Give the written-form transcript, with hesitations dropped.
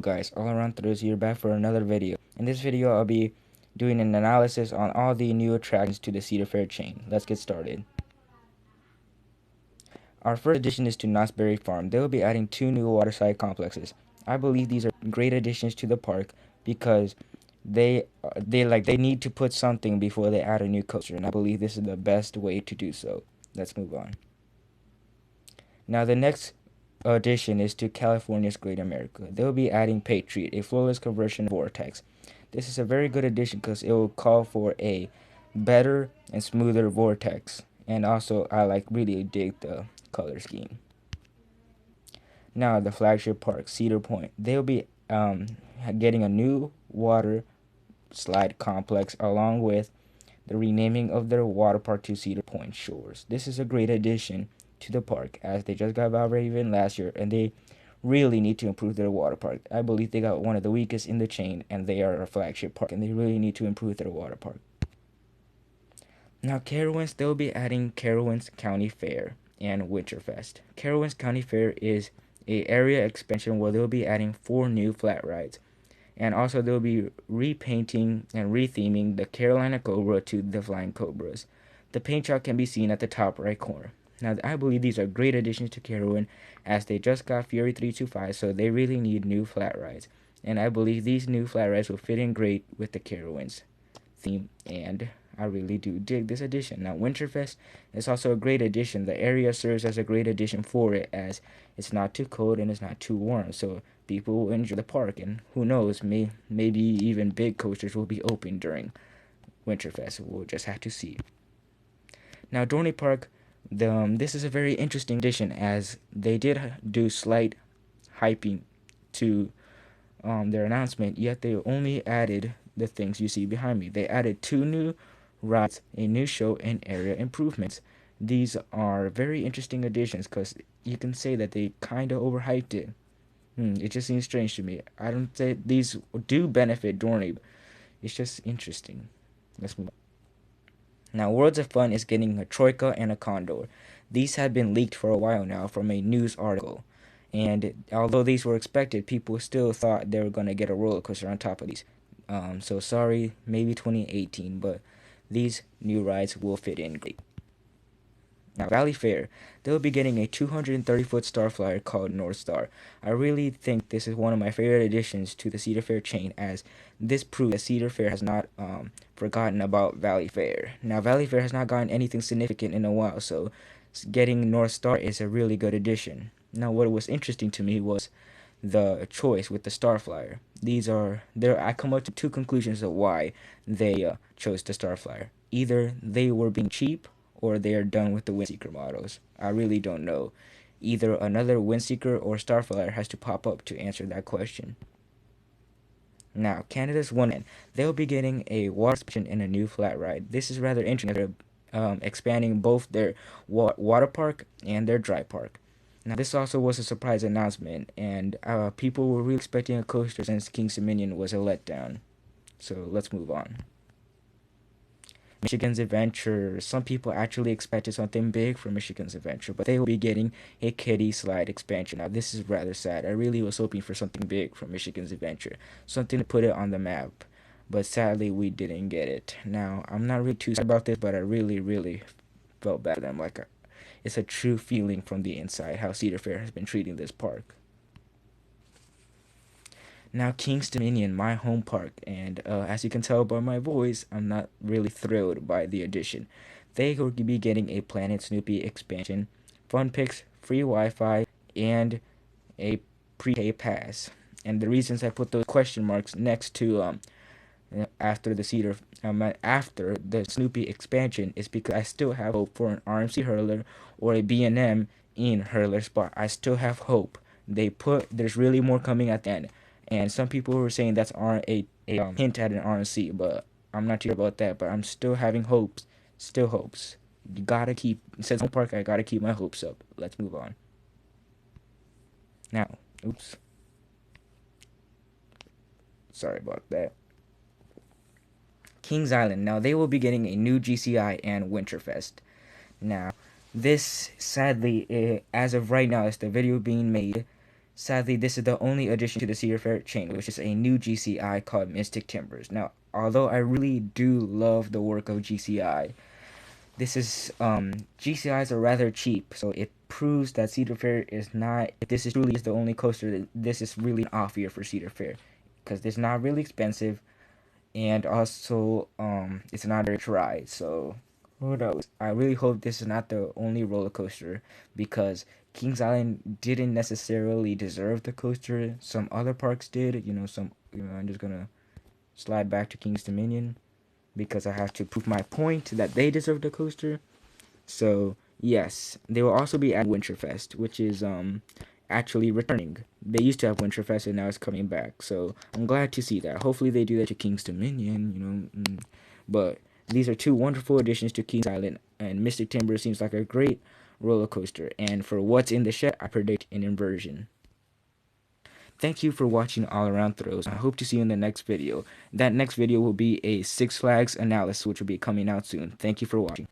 guys, all around Thursday here back for another video. In this video I'll be doing an analysis on all the new attractions to the Cedar Fair chain. Let's get started. Our first addition is to Knott's Berry Farm. They will be adding 2 new waterside complexes. I believe these are great additions to the park because they need to put something before they add a new coaster, and I believe this is the best way to do so. Let's move on. Now the next addition is to California's Great America. They'll be adding Patriot, a floorless conversion vortex. This is a very good addition because it will call for a better and smoother vortex, and also I really dig the color scheme. Now the flagship park, Cedar Point. They'll be getting a new water slide complex along with the renaming of their water park to Cedar Point Shores. This is a great addition to the park as they just got Valraven last year and they really need to improve their water park. I believe they got one of the weakest in the chain and they are a flagship park and they really need to improve their water park. Now Carowinds, they'll be adding Carowinds County Fair and Winterfest. Carowinds County Fair is a area expansion where they'll be adding 4 new flat rides. And also they'll be repainting and retheming the Carolina Cobra to the Flying Cobras. The paint job can be seen at the top right corner. Now I believe these are great additions to Carowinds as they just got Fury 325, so they really need new flat rides. And I believe these new flat rides will fit in great with the Carowinds theme, and I really do dig this addition. Now Winterfest is also a great addition. The area serves as a great addition for it as it's not too cold and it's not too warm, so people will enjoy the park, and who knows, maybe even big coasters will be open during Winterfest. We'll just have to see. Now Dorney Park, this is a very interesting addition as they did do slight hyping to their announcement, yet they only added the things you see behind me. They added 2 new rides, a new show, and area improvements. These are very interesting additions because you can say that they kind of overhyped it. It just seems strange to me. I don't say these do benefit Dorney. It's just interesting. Let's move on. Now, Worlds of Fun is getting a Troika and a Condor. These have been leaked for a while now from a news article. And although these were expected, people still thought they were going to get a roller coaster on top of these. So sorry, maybe 2018, but these new rides will fit in great. Now, Valley Fair, they'll be getting a 230-foot star flyer called North Star. I really think this is one of my favorite additions to the Cedar Fair chain, as this proves that Cedar Fair has not forgotten about Valley Fair. Now, Valley Fair has not gotten anything significant in a while, so getting North Star is a really good addition. Now, what was interesting to me was the choice with the star flyer. I come up to 2 conclusions of why they chose the star flyer. Either they were being cheap or they are done with the Windseeker models. I really don't know. Either another Windseeker or Starflyer has to pop up to answer that question. Now, Canada's Wonderland. They'll be getting a water expansion and a new flat ride. This is rather interesting. They're expanding both their water park and their dry park. Now, this also was a surprise announcement, and people were really expecting a coaster since King's Dominion was a letdown. So let's move on. Michigan's Adventure. Some people actually expected something big from Michigan's Adventure, but they will be getting a kiddie slide expansion. Now, this is rather sad. I really was hoping for something big from Michigan's Adventure, something to put it on the map, but sadly we didn't get it. Now, I'm not really too sad about this, but I really felt bad for them. It's a true feeling from the inside how Cedar Fair has been treating this park. Now, King's Dominion, my home park, and as you can tell by my voice, I'm not really thrilled by the addition. They will be getting a Planet Snoopy expansion, fun picks, free Wi-Fi, and a pre-pay pass. And the reasons I put those question marks next to after the Snoopy expansion is because I still have hope for an RMC hurler or a B&M in hurler spot. I still have hope. There's really more coming at the end. And some people were saying that's a hint at an RNC, but I'm not sure about that. But I'm still having hopes. Still hopes. You gotta keep, since home park, I gotta keep my hopes up. Let's move on. Now, oops. Sorry about that. Kings Island. Now, they will be getting a new GCI and Winterfest. Now, this, sadly, as of right now, as the video being made, Sadly, this is the only addition to the Cedar Fair chain, which is a new GCI called Mystic Timbers. Now, although I really do love the work of GCI, this is GCIs are rather cheap, so it proves that Cedar Fair is not. If this is truly is the only coaster, this is really an off year for Cedar Fair, because it's not really expensive, and also it's not very dry. So who knows? I really hope this is not the only roller coaster, because Kings Island didn't necessarily deserve the coaster. Some other parks did. I'm just gonna slide back to Kings Dominion because I have to prove my point that they deserve the coaster. So yes, they will also be at Winterfest, which is actually returning. They used to have Winterfest and now it's coming back. So I'm glad to see that. Hopefully they do that to King's Dominion. But these are two wonderful additions to Kings Island, and Mystic Timber seems like a great roller coaster. And for what's in the shed, I predict an inversion. Thank you for watching All Around Throws. I hope to see you in the next video. That next video will be a Six Flags analysis, which will be coming out soon. Thank you for watching.